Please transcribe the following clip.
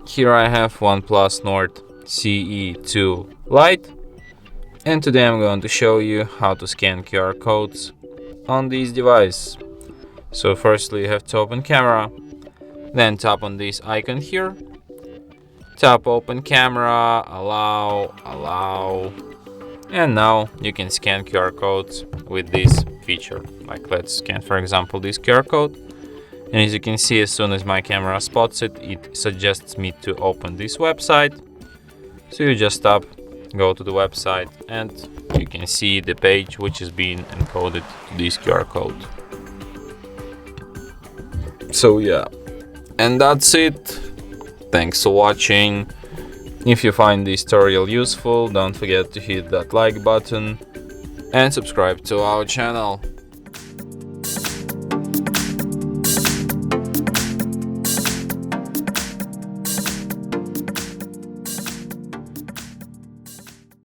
Here I have OnePlus Nord CE 2 Lite, and today I'm going to show you how to scan QR codes on this device. So firstly you have to open camera, then tap on this icon here, tap open camera, allow, and now you can scan QR codes with this feature. Like, let's scan for example this QR code. And as you can see, as soon as my camera spots it, it suggests me to open this website. So you just tap, go to the website, and you can see the page which is being encoded to this QR code. So yeah, and that's it. Thanks for watching. If you find this tutorial useful, don't forget to hit that like button and subscribe to our channel.